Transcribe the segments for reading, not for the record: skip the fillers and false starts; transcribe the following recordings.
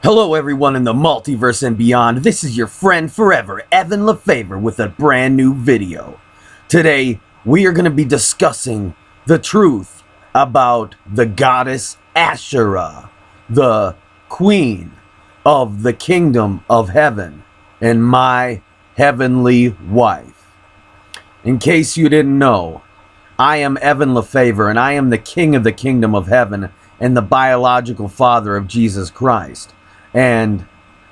Hello everyone in the multiverse and beyond. This is your friend forever, Evan Lefavor, with a brand new video. Today, we are going to be discussing the truth about the goddess Asherah, the queen of the kingdom of heaven, and my heavenly wife. In case you didn't know, I am Evan Lefavor, and I am the king of the kingdom of heaven and the biological father of Jesus Christ. And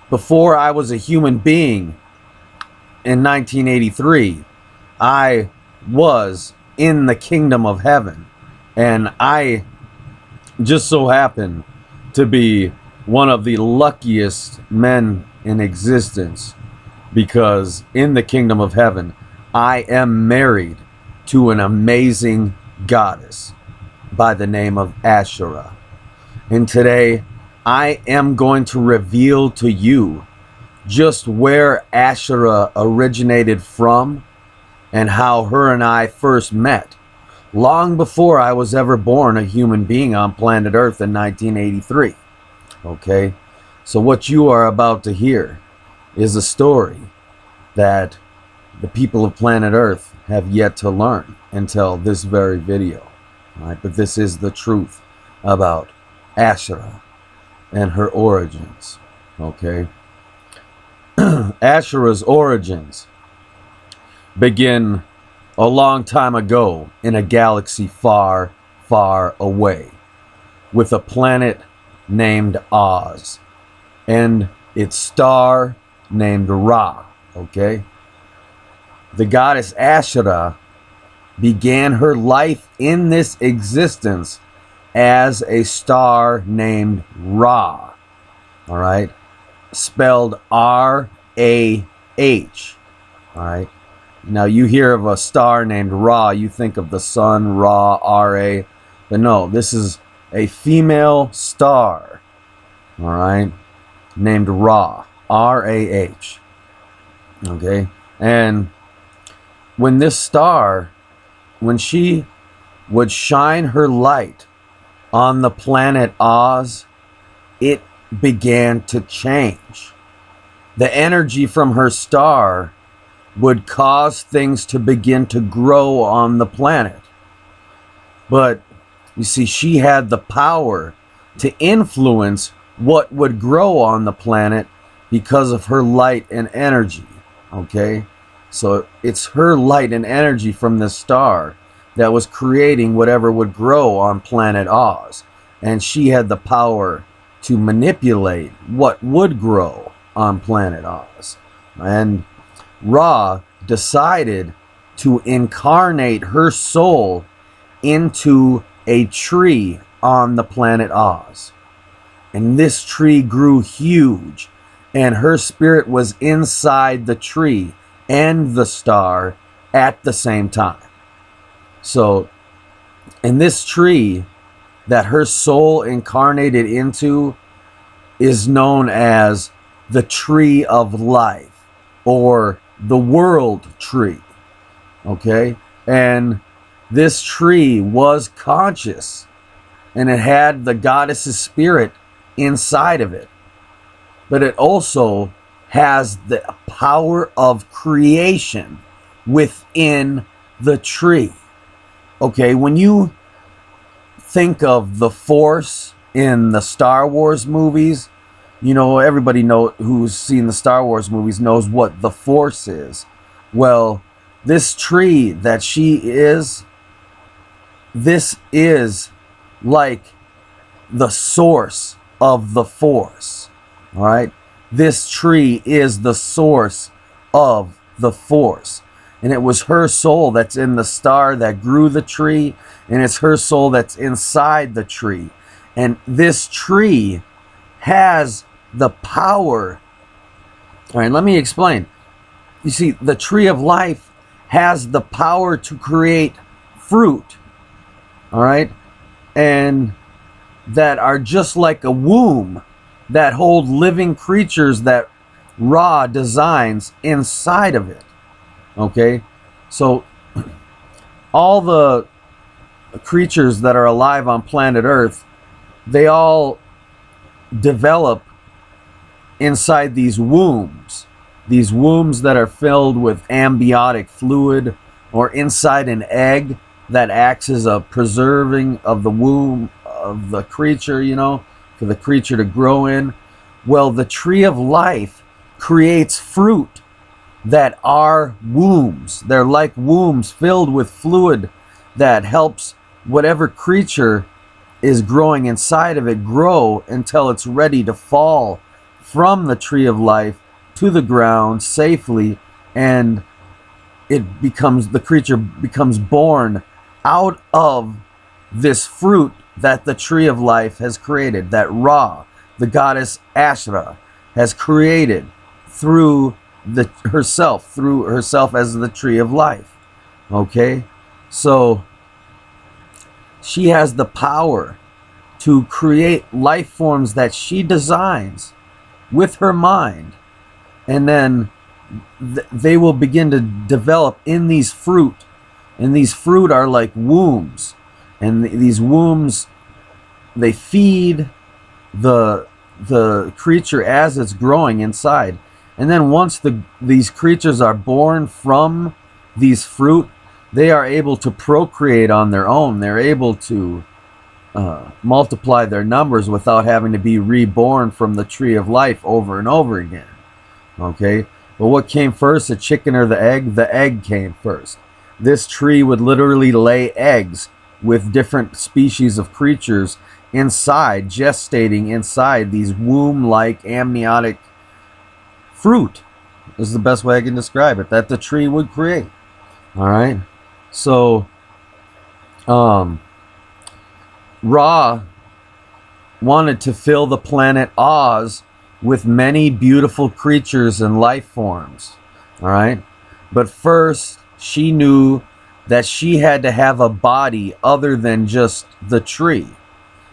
before I was a human being in 1983, I was in the kingdom of heaven. And I just so happen to be one of the luckiest men in existence, because in the kingdom of heaven, I am married to an amazing goddess by the name of Asherah. And today, I am going to reveal to you just where Asherah originated from and how her and I first met, long before I was ever born a human being on planet Earth in 1983. Okay? So what you are about to hear is a story that the people of planet Earth have yet to learn until this very video. All right? But this is the truth about Asherah and her origins. Okay? Asherah's origins begin a long time ago in a galaxy far, far away, with a planet named Oz and its star named Ra. Okay? The goddess Asherah began her life in this existence as a star named Ra. All right? Spelled R-A-H. All right? Now, you hear of a star named Ra, you think of the sun, Ra, R-A. But no, this is a female star. All right? Named Ra, R-A-H. Okay? And when this star, when she would shine her light on the planet Oz, it began to change. The energy from her star would cause things to begin to grow on the planet. But you see, she had the power to influence what would grow on the planet because of her light and energy. Okay? So it's her light and energy from the star that was creating whatever would grow on planet Oz. And she had the power to manipulate what would grow on planet Oz. And Ra decided to incarnate her soul into a tree on the planet Oz. And this tree grew huge, and her spirit was inside the tree and the star at the same time. So, in this tree that her soul incarnated into is known as the Tree of Life, or the World Tree. Okay? And this tree was conscious, and it had the goddess's spirit inside of it. But it also has the power of creation within the tree. Okay, when you think of the Force in the Star Wars movies, you know, everybody who's seen the Star Wars movies knows what the Force is. Well, this tree that she is, this is like the source of the Force. All right? This tree is the source of the Force. And it was her soul that's in the star that grew the tree, and it's her soul that's inside the tree. And this tree has the power. All right, let me explain. You see, the tree of life has the power to create fruit. All right? And that are just like a womb that hold living creatures that Ra designs inside of it. Okay, so all the creatures that are alive on planet Earth, they all develop inside these wombs that are filled with amniotic fluid, or inside an egg that acts as a preserving of the womb of the creature, for the creature to grow in. Well, the tree of life creates fruit that are wombs. They're like wombs filled with fluid that helps whatever creature is growing inside of it grow until it's ready to fall from the tree of life to the ground safely, and the creature becomes born out of this fruit that the tree of life has created, that Ra, the goddess Asherah, has created through herself as the tree of life. Okay? So she has the power to create life forms that she designs with her mind, and then they will begin to develop in these fruit. And these fruit are like wombs, and these wombs, they feed the creature as it's growing inside. And then once these creatures are born from these fruit, they are able to procreate on their own. They're able to multiply their numbers without having to be reborn from the tree of life over and over again. Okay? But what came first, the chicken or the egg? The egg came first. This tree would literally lay eggs with different species of creatures inside, gestating inside these womb-like amniotic fruit. This is the best way I can describe it, that the tree would create. All right? So, Ra wanted to fill the planet Oz with many beautiful creatures and life forms. All right? But first, she knew that she had to have a body other than just the tree.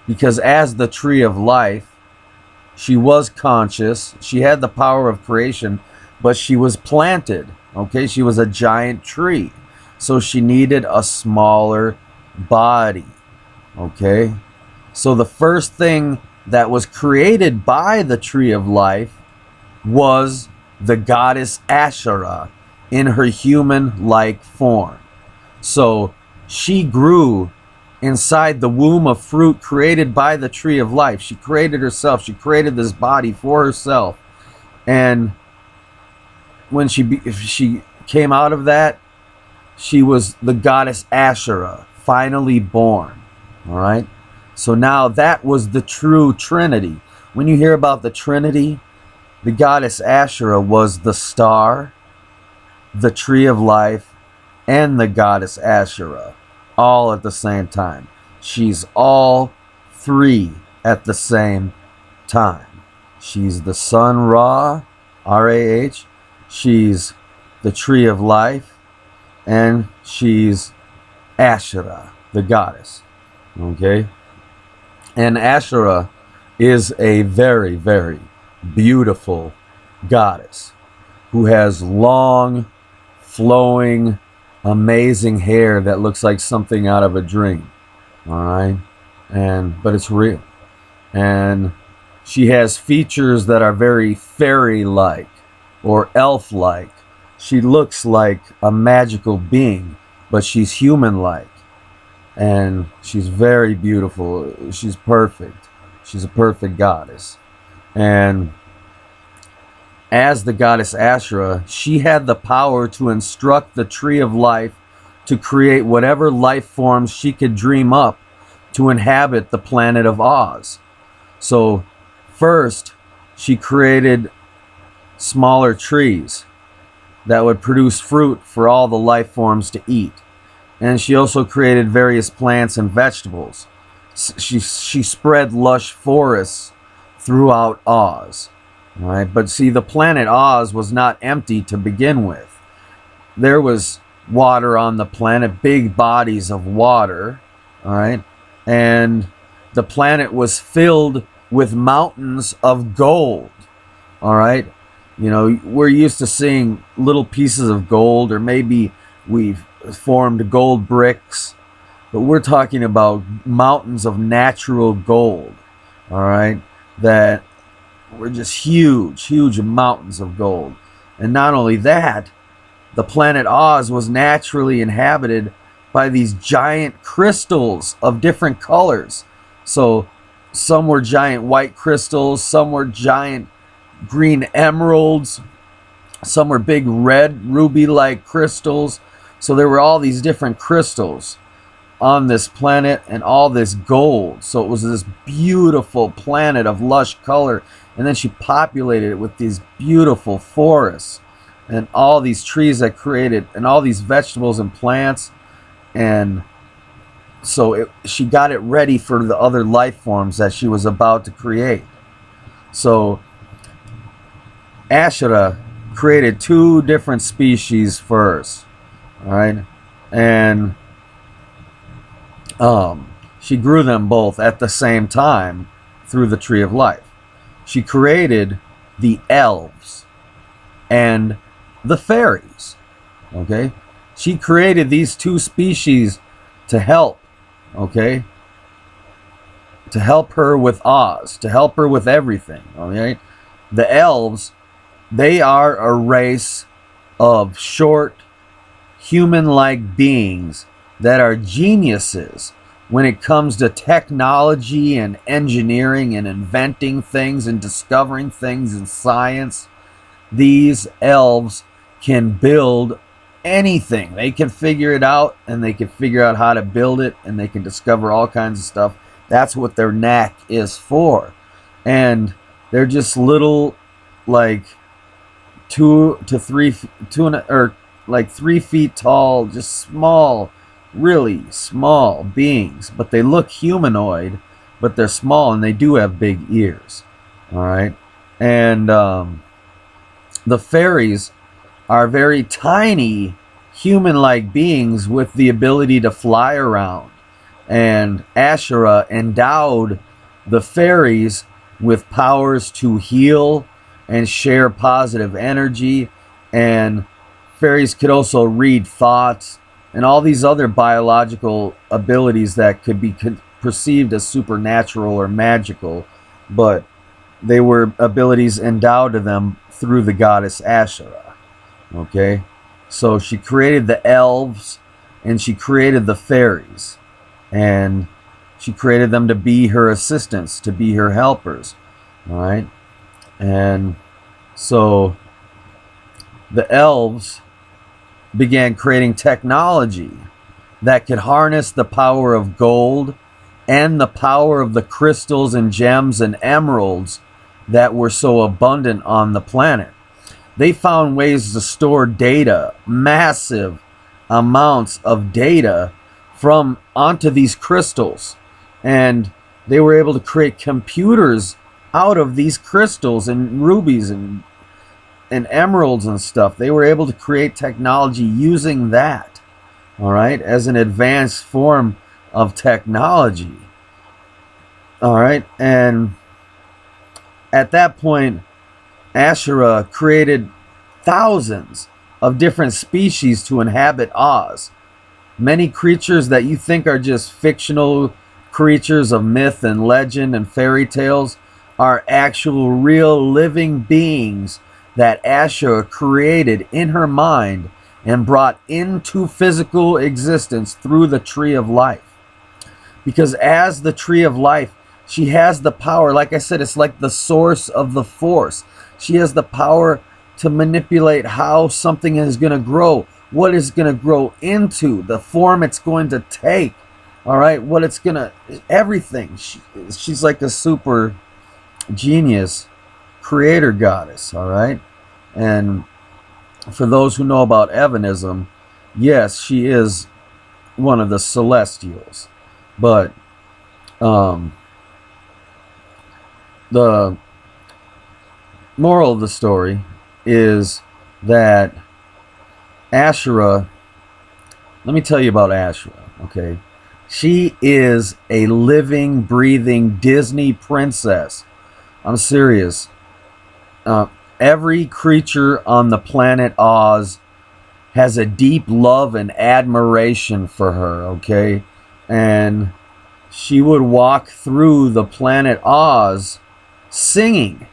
Because as the tree of life, she was conscious. She had the power of creation, but she was planted. Okay? She was a giant tree. So she needed a smaller body. Okay? So the first thing that was created by the tree of life was the goddess Asherah in her human-like form. So she grew inside the womb of fruit created by the tree of life. She created herself. She created this body for herself. And when she came out of that, she was the goddess Asherah, finally born. All right? So now that was the true Trinity. When you hear about the Trinity, the goddess Asherah was the star, the tree of life, and the goddess Asherah, all at the same time. She's all three at the same time. She's the sun Ra, R-A-H. She's the tree of life, and she's Asherah, the goddess. Okay? And Asherah is a very, very beautiful goddess who has long, flowing, amazing hair that looks like something out of a dream. All right? But it's real. And she has features that are very fairy-like or elf-like. She looks like a magical being, but she's human-like. And she's very beautiful. She's perfect. She's a perfect goddess. And as the goddess Asherah, she had the power to instruct the tree of life to create whatever life forms she could dream up to inhabit the planet of Oz. So first, she created smaller trees that would produce fruit for all the life forms to eat. And she also created various plants and vegetables. She spread lush forests throughout Oz. All right? But see, the planet Oz was not empty to begin with. There was water on the planet, big bodies of water. All right? And the planet was filled with mountains of gold. All right? You know, we're used to seeing little pieces of gold, or maybe we've formed gold bricks, but we're talking about mountains of natural gold, all right, that were just huge, huge mountains of gold. And not only that, the planet Oz was naturally inhabited by these giant crystals of different colors. So some were giant white crystals, some were giant green emeralds, some were big red ruby-like crystals. So there were all these different crystals on this planet and all this gold. So it was this beautiful planet of lush color. And then she populated it with these beautiful forests and all these trees that created, and all these vegetables and plants. And so she got it ready for the other life forms that she was about to create. So Asherah created 2 different species first. All right. And she grew them both at the same time through the tree of life. She created the elves and the fairies. Okay, she created these 2 species to help. Okay, to help her with Oz, to help her with everything. Okay, the elves, they are a race of short, human-like beings that are geniuses when it comes to technology and engineering and inventing things and discovering things in science. These elves can build anything. They can figure it out, and they can figure out how to build it, and they can discover all kinds of stuff. That's what their knack is for. And they're just little, like 2 to 3, or like 3 feet tall, just small, really small beings. But they look humanoid, but they're small, and they do have big ears. All right. And the fairies are very tiny, human-like beings with the ability to fly around. And Asherah endowed the fairies with powers to heal and share positive energy. And fairies could also read thoughts and all these other biological abilities that could be perceived as supernatural or magical, but they were abilities endowed to them through the goddess Asherah. Okay, so she created the elves and she created the fairies, and she created them to be her assistants, to be her helpers. All right, and so the elves began creating technology that could harness the power of gold and the power of the crystals and gems and emeralds that were so abundant on the planet. They found ways to store data, massive amounts of data, from onto these crystals, and they were able to create computers out of these crystals and rubies and emeralds and stuff. They were able to create technology using that, all right, as an advanced form of technology. All right, and at that point, Asherah created thousands of different species to inhabit Oz. Many creatures that you think are just fictional creatures of myth and legend and fairy tales are actual real living beings that Asherah created in her mind and brought into physical existence through the tree of life. Because as the tree of life, she has the power, like I said, it's like the source of the force. She has the power to manipulate how something is going to grow, what it's going to grow into, the form it's going to take, all right, what it's going to, everything. She's like a super genius creator goddess, all right? And for those who know about Evanism, yes, she is one of the celestials. But the moral of the story is that Asherah, let me tell you about Asherah, okay? She is a living, breathing Disney princess. I'm serious. Every creature on the planet Oz has a deep love and admiration for her, okay? And she would walk through the planet Oz singing,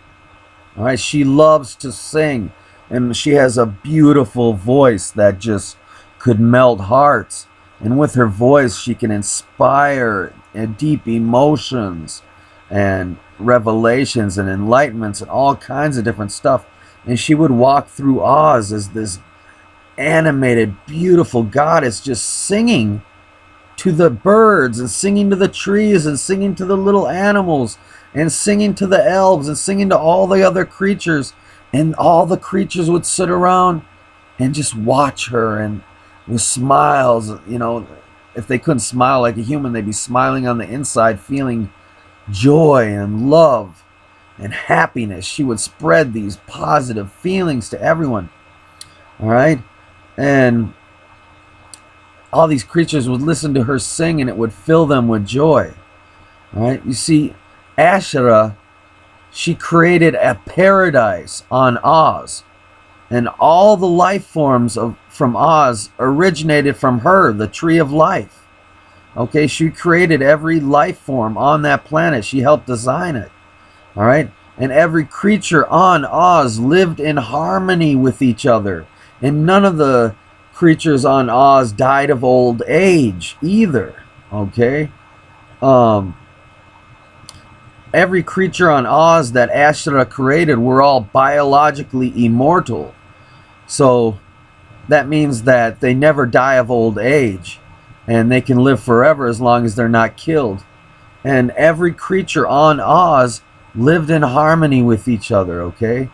All right, she loves to sing, and she has a beautiful voice that just could melt hearts. And with her voice, she can inspire deep emotions and revelations and enlightenments and all kinds of different stuff. And she would walk through Oz as this animated, beautiful goddess, just singing to the birds and singing to the trees and singing to the little animals and singing to the elves and singing to all the other creatures. And all the creatures would sit around and just watch her, and with smiles, you know, if they couldn't smile like a human, they'd be smiling on the inside, feeling joy and love and happiness. She would spread these positive feelings to everyone. All right? And all these creatures would listen to her sing, and it would fill them with joy. All right? You see, Asherah, she created a paradise on Oz. And all the life forms from Oz originated from her, the tree of life. Okay, she created every life form on that planet. She helped design it. All right? And every creature on Oz lived in harmony with each other. And none of the creatures on Oz died of old age either. Okay? Every creature on Oz that Asherah created were all biologically immortal. So that means that they never die of old age, and they can live forever as long as they're not killed. And every creature on Oz lived in harmony with each other, okay?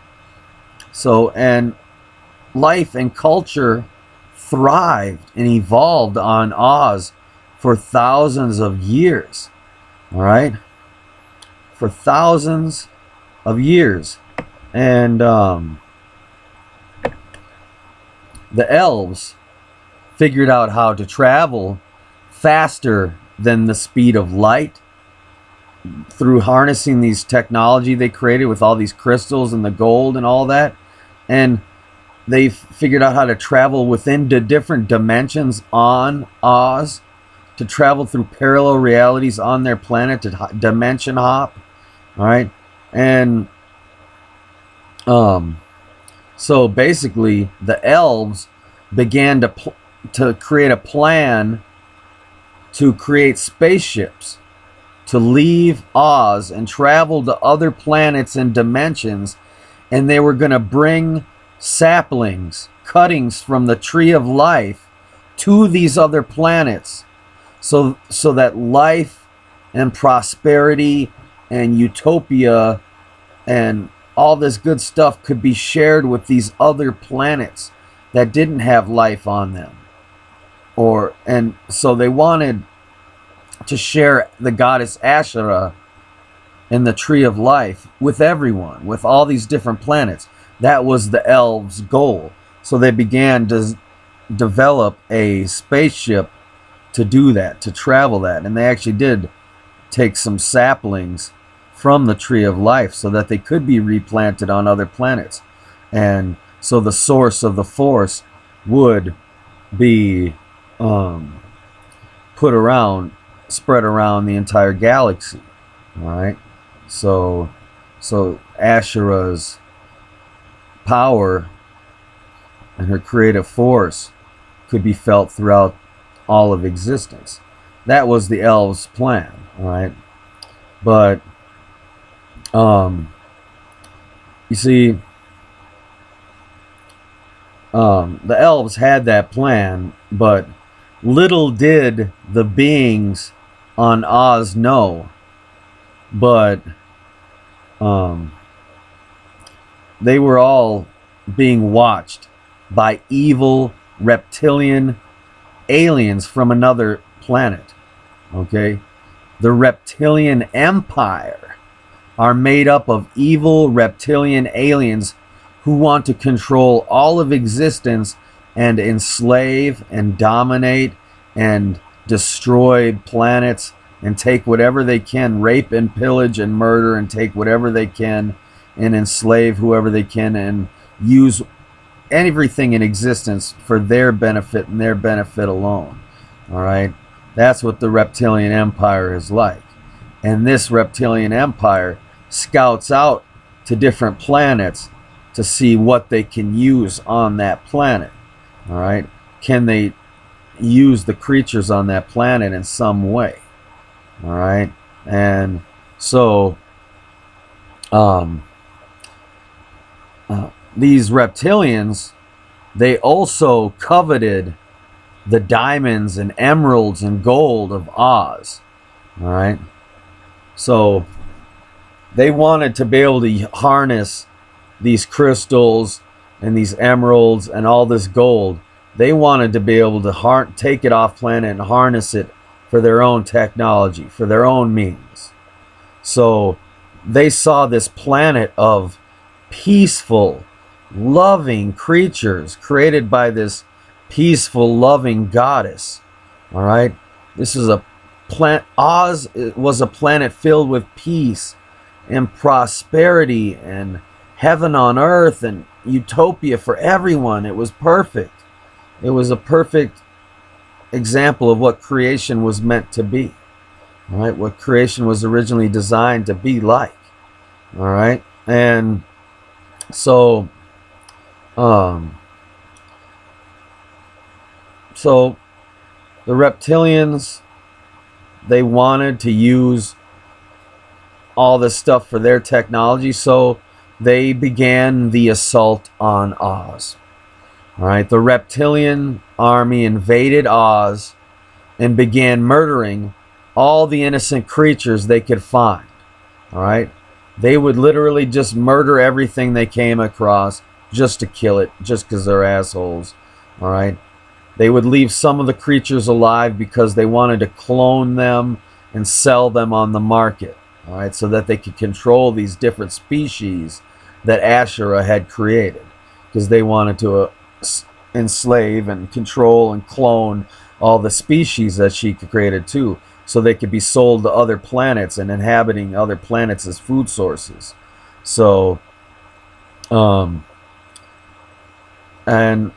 So, and life and culture thrived and evolved on Oz for thousands of years, all right? For thousands of years. And the elves figured out how to travel faster than the speed of light through harnessing these technology they created with all these crystals and the gold and all that. And they figured out how to travel within the different dimensions on Oz, to travel through parallel realities on their planet, to dimension hop. All right. And so basically the elves began to create a plan to create spaceships to leave Oz and travel to other planets and dimensions. And they were going to bring saplings, cuttings from the tree of life to these other planets, so that life and prosperity and utopia and all this good stuff could be shared with these other planets that didn't have life on them. And so they wanted to share the goddess Asherah and the tree of life with everyone, with all these different planets. That was the elves' goal. So they began to develop a spaceship to do that, to travel that. And they actually did take some saplings from the tree of life so that they could be replanted on other planets. And so the source of the force would be spread around the entire galaxy. All right. So Asherah's power and her creative force could be felt throughout all of existence. That was the elves' plan, all right? But you see, the elves had that plan, but little did the beings on Oz know. But they were all being watched by evil reptilian aliens from another planet. Okay? The reptilian empire are made up of evil reptilian aliens who want to control all of existence and enslave and dominate and destroy planets and take whatever they can, rape and pillage and murder and take whatever they can and enslave whoever they can and use everything in existence for their benefit and their benefit alone. All right? That's what the reptilian empire is like. And this reptilian empire scouts out to different planets to see what they can use on that planet. All right, can they use the creatures on that planet in some way? All right, and so these reptilians, they also coveted the diamonds and emeralds and gold of Oz. All right, so they wanted to be able to harness these crystals and these emeralds and all this gold. They wanted to be able to take it off planet and harness it for their own technology, for their own means. So they saw this planet of peaceful, loving creatures created by this peaceful, loving goddess. All right, this is a planet. Oz was a planet filled with peace and prosperity and heaven on earth and utopia for everyone. It was perfect. It was a perfect example of what creation was meant to be. All right, what creation was originally designed to be like. All right, and so so the reptilians, they wanted to use all this stuff for their technology, so they began the assault on Oz. All right, the reptilian army invaded Oz and began murdering all the innocent creatures they could find. All right, they would literally just murder everything they came across just to kill it, just because they're assholes. All right, they would leave some of the creatures alive because they wanted to clone them and sell them on the market. All right, so that they could control these different species that Asherah had created, because they wanted to enslave and control and clone all the species that she created too, so they could be sold to other planets and inhabiting other planets as food sources. So and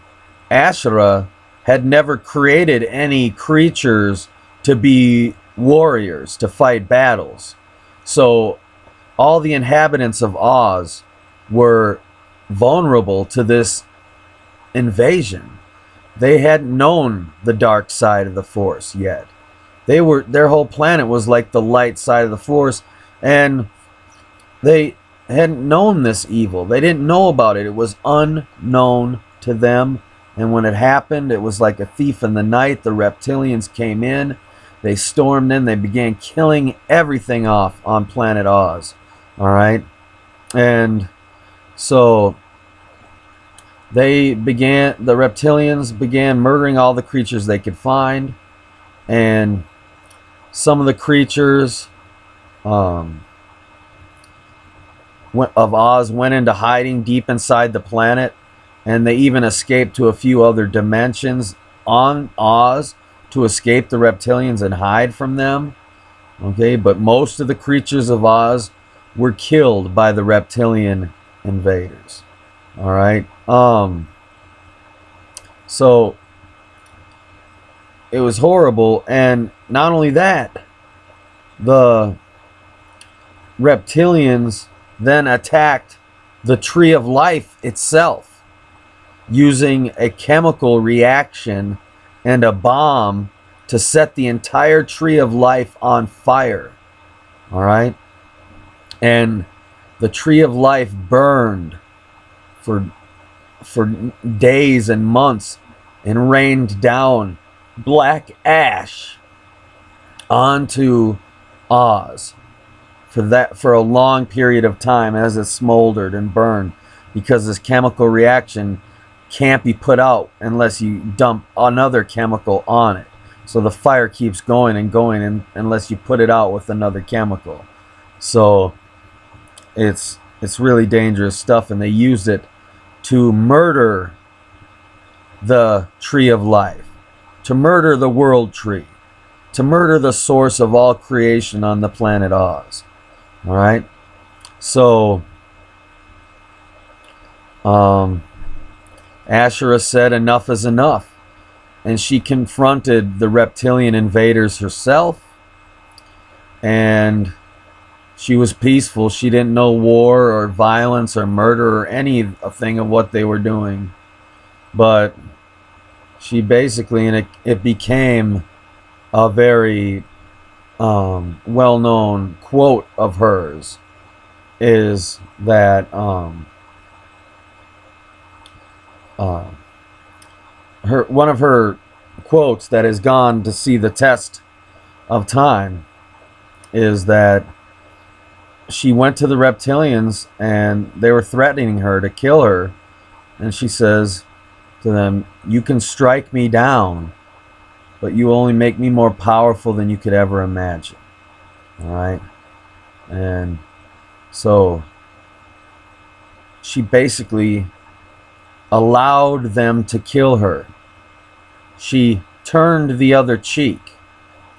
Asherah had never created any creatures to be warriors, to fight battles. So all the inhabitants of Oz were vulnerable to this invasion. They hadn't known the dark side of the Force yet. Their whole planet was like the light side of the Force, and they hadn't known this evil. They didn't know about it. It was unknown to them. And when it happened, it was like a thief in the night. The reptilians came in. They stormed in. They began killing everything off on planet Oz. All right? And so the reptilians began murdering all the creatures they could find. And some of the creatures of Oz went into hiding deep inside the planet. And they even escaped to a few other dimensions on Oz to escape the reptilians and hide from them. Okay, but most of the creatures of Oz were killed by the reptilian invaders. All right. So it was horrible, and not only that, the reptilians then attacked the Tree of Life itself, using a chemical reaction and a bomb to set the entire Tree of Life on fire. All right? And the Tree of Life burned for days and months and rained down black ash onto Oz for a long period of time as it smoldered and burned, because this chemical reaction can't be put out unless you dump another chemical on it. So the fire keeps going and going unless you put it out with another chemical. So it's really dangerous stuff, and they used it to murder the Tree of Life, to murder the World Tree, to murder the source of all creation on the planet Oz. All right? So Asherah said enough is enough, and she confronted the reptilian invaders herself, and She was peaceful. She didn't know war or violence or murder or anything of what they were doing. But she basically, and it became a very well-known quote of hers, is that one of her quotes that has gone to see the test of time is that she went to the reptilians and they were threatening her to kill her, and she says to them, "You can strike me down, but you only make me more powerful than you could ever imagine." All right? And so she basically allowed them to kill her. She turned the other cheek.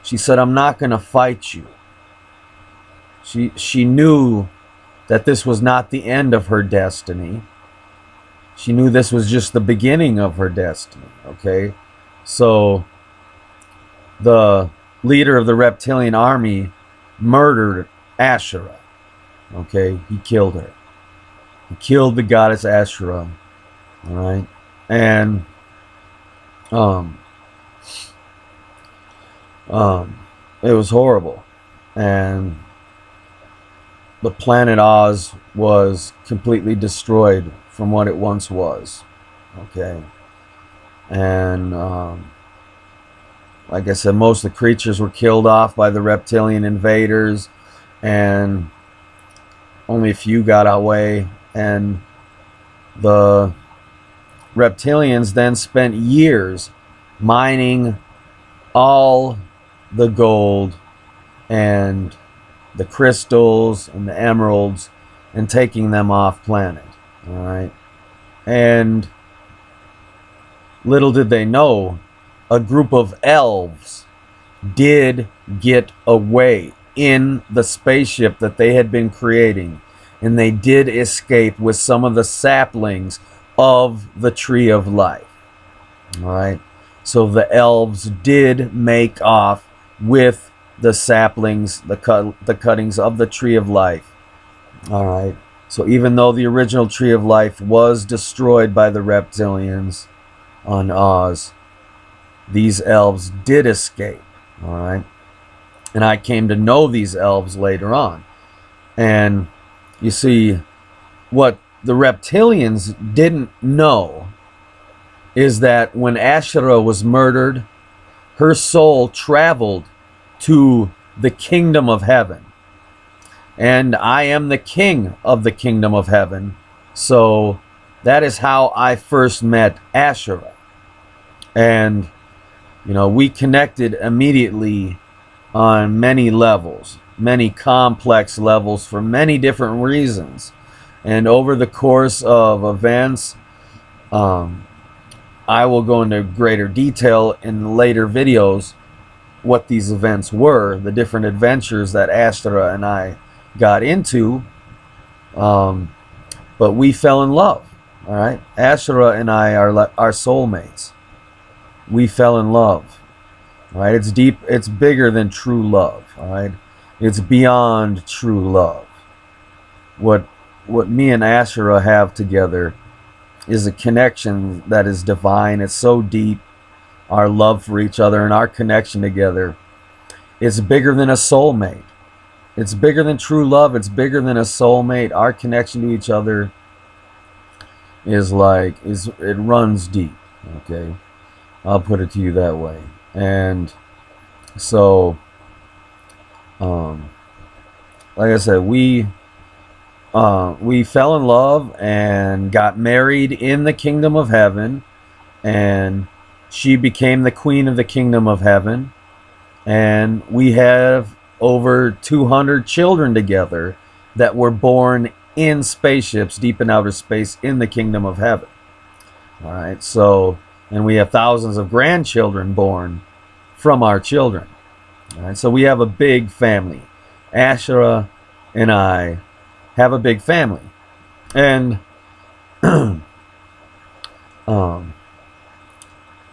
She said, "I'm not going to fight you." She knew that this was not the end of her destiny. She knew this was just the beginning of her destiny, okay? So the leader of the reptilian army murdered Asherah, okay? He killed her. He killed the goddess Asherah, all right? And it was horrible. And the planet Oz was completely destroyed from what it once was, okay? And like I said, most of the creatures were killed off by the reptilian invaders, and only a few got away. And the reptilians then spent years mining all the gold and the crystals and the emeralds and taking them off planet. All right. And little did they know, a group of elves did get away in the spaceship that they had been creating, and they did escape with some of the saplings of the Tree of Life. All right. So the elves did make off with the saplings, the cuttings of the Tree of Life. All right. So even though the original Tree of Life was destroyed by the reptilians on Oz, these elves did escape. All right. And I came to know these elves later on. And you see, what the reptilians didn't know is that when Asherah was murdered, her soul traveled to the kingdom of heaven. And I am the king of the kingdom of heaven. So that is how I first met Asherah. And, you know, we connected immediately on many levels, many complex levels for many different reasons. And over the course of events, I will go into greater detail in later videos what these events were, the different adventures that Asherah and I got into. But we fell in love. All right, Asherah and I are soulmates. We fell in love. All right, it's deep. It's bigger than true love. All right, it's beyond true love. What me and Asherah have together is a connection that is divine. It's so deep. Our love for each other and our connection together, it's bigger than a soulmate. It's bigger than true love. It's bigger than a soulmate. Our connection to each other is it runs deep. Okay, I'll put it to you that way. And so, like I said, we fell in love and got married in the kingdom of heaven, and she became the queen of the kingdom of heaven, and we have over 200 children together that were born in spaceships deep in outer space in the kingdom of heaven. All right, so, and we have thousands of grandchildren born from our children. All right, so we have a big family. Asherah and I have a big family. And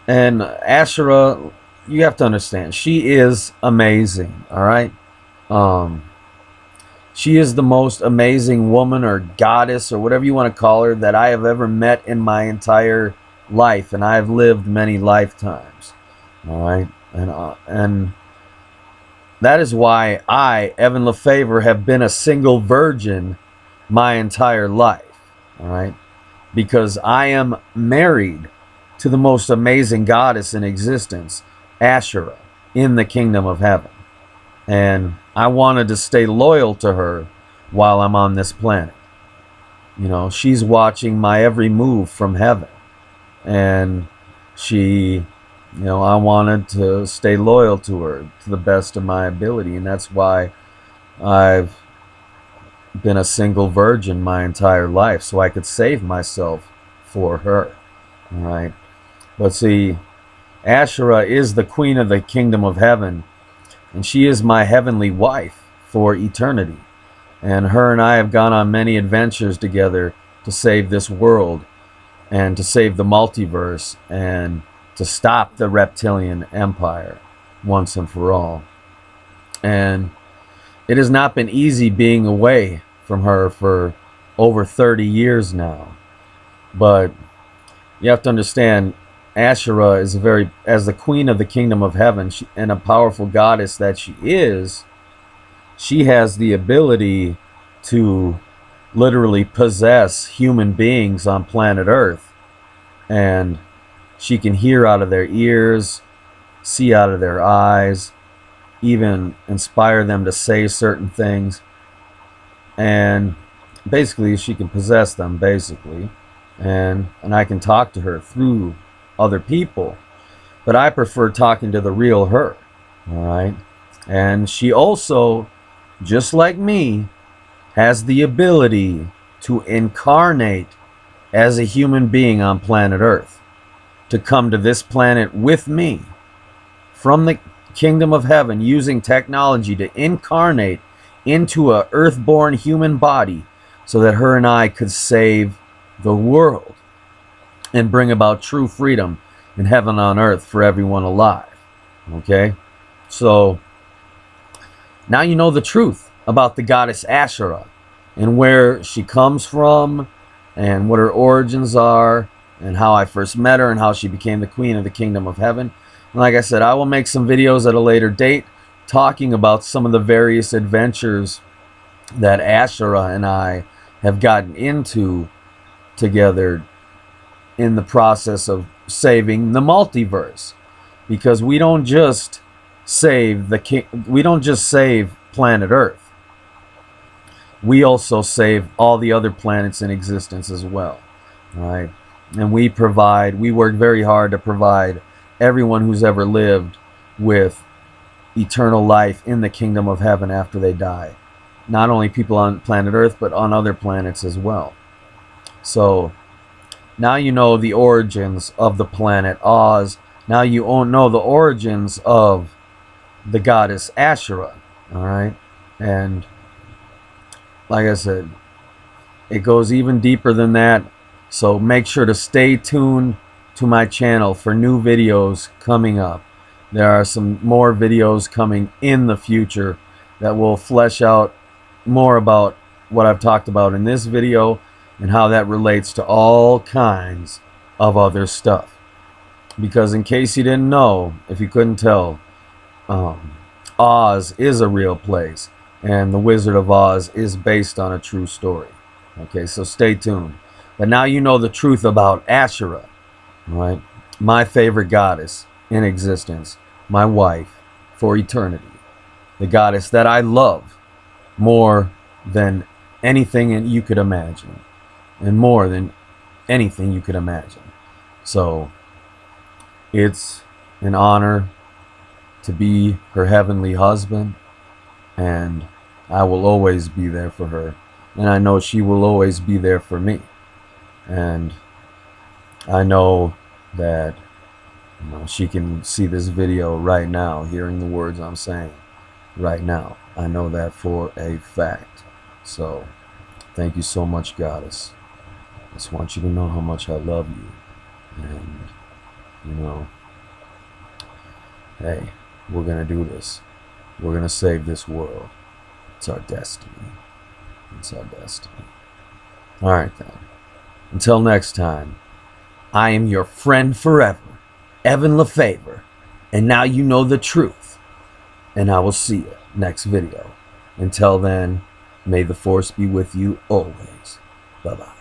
and Asherah, you have to understand, she is amazing. All right, She is the most amazing woman or goddess or whatever you want to call her that I have ever met in my entire life, and I have lived many lifetimes. All right, and that is why I, Evan Lefavor, have been a single virgin my entire life. All right, because I am married to the most amazing goddess in existence, Asherah, in the kingdom of heaven. And I wanted to stay loyal to her while I'm on this planet. You know, she's watching my every move from heaven. And I wanted to stay loyal to her to the best of my ability. And that's why I've been a single virgin my entire life, so I could save myself for her. All right. But see, Asherah is the queen of the kingdom of heaven, and she is my heavenly wife for eternity. And her and I have gone on many adventures together to save this world and to save the multiverse and to stop the reptilian empire once and for all. And it has not been easy being away from her for over 30 years now. But you have to understand, Asherah is as the queen of the kingdom of heaven, and a powerful goddess that she is, she has the ability to literally possess human beings on planet Earth. And she can hear out of their ears, see out of their eyes, even inspire them to say certain things. And basically, she can possess them, basically. And I can talk to her through other people. But I prefer talking to the real her. All right? And she also, just like me, has the ability to incarnate as a human being on planet Earth, to come to this planet with me from the kingdom of heaven, using technology to incarnate into a earthborn human body so that her and I could save the world and bring about true freedom in heaven on earth for everyone alive. Okay? So now you know the truth about the goddess Asherah and where she comes from and what her origins are and how I first met her and how she became the queen of the kingdom of heaven. And like I said, I will make some videos at a later date talking about some of the various adventures that Asherah and I have gotten into together in the process of saving the multiverse. Because we don't just save planet Earth. We also save all the other planets in existence as well. Right? And we work very hard to provide everyone who's ever lived with eternal life in the kingdom of heaven after they die. Not only people on planet Earth, but on other planets as well. So now you know the origins of the planet Oz. Now you know the origins of the goddess Asherah. All right? And like I said, it goes even deeper than that. So make sure to stay tuned to my channel for new videos coming up. There are some more videos coming in the future that will flesh out more about what I've talked about in this video and how that relates to all kinds of other stuff. Because in case you didn't know, if you couldn't tell, Oz is a real place, and The Wizard of Oz is based on a true story. Okay, so stay tuned. But now you know the truth about Asherah, right? My favorite goddess in existence, my wife for eternity, the goddess that I love more than anything you could imagine, and more than anything you could imagine. So it's an honor to be her heavenly husband, and I will always be there for her, and I know she will always be there for me. And I know that she can see this video right now, hearing the words I'm saying right now. I know that for a fact. So thank you so much, goddess. I just want you to know how much I love you. And hey, we're gonna do this. We're gonna save this world. It's our destiny. It's our destiny. All right, then. Until next time, I am your friend forever, Evan Lefavor, and now you know the truth. And I will see you next video. Until then, may the force be with you always. Bye-bye.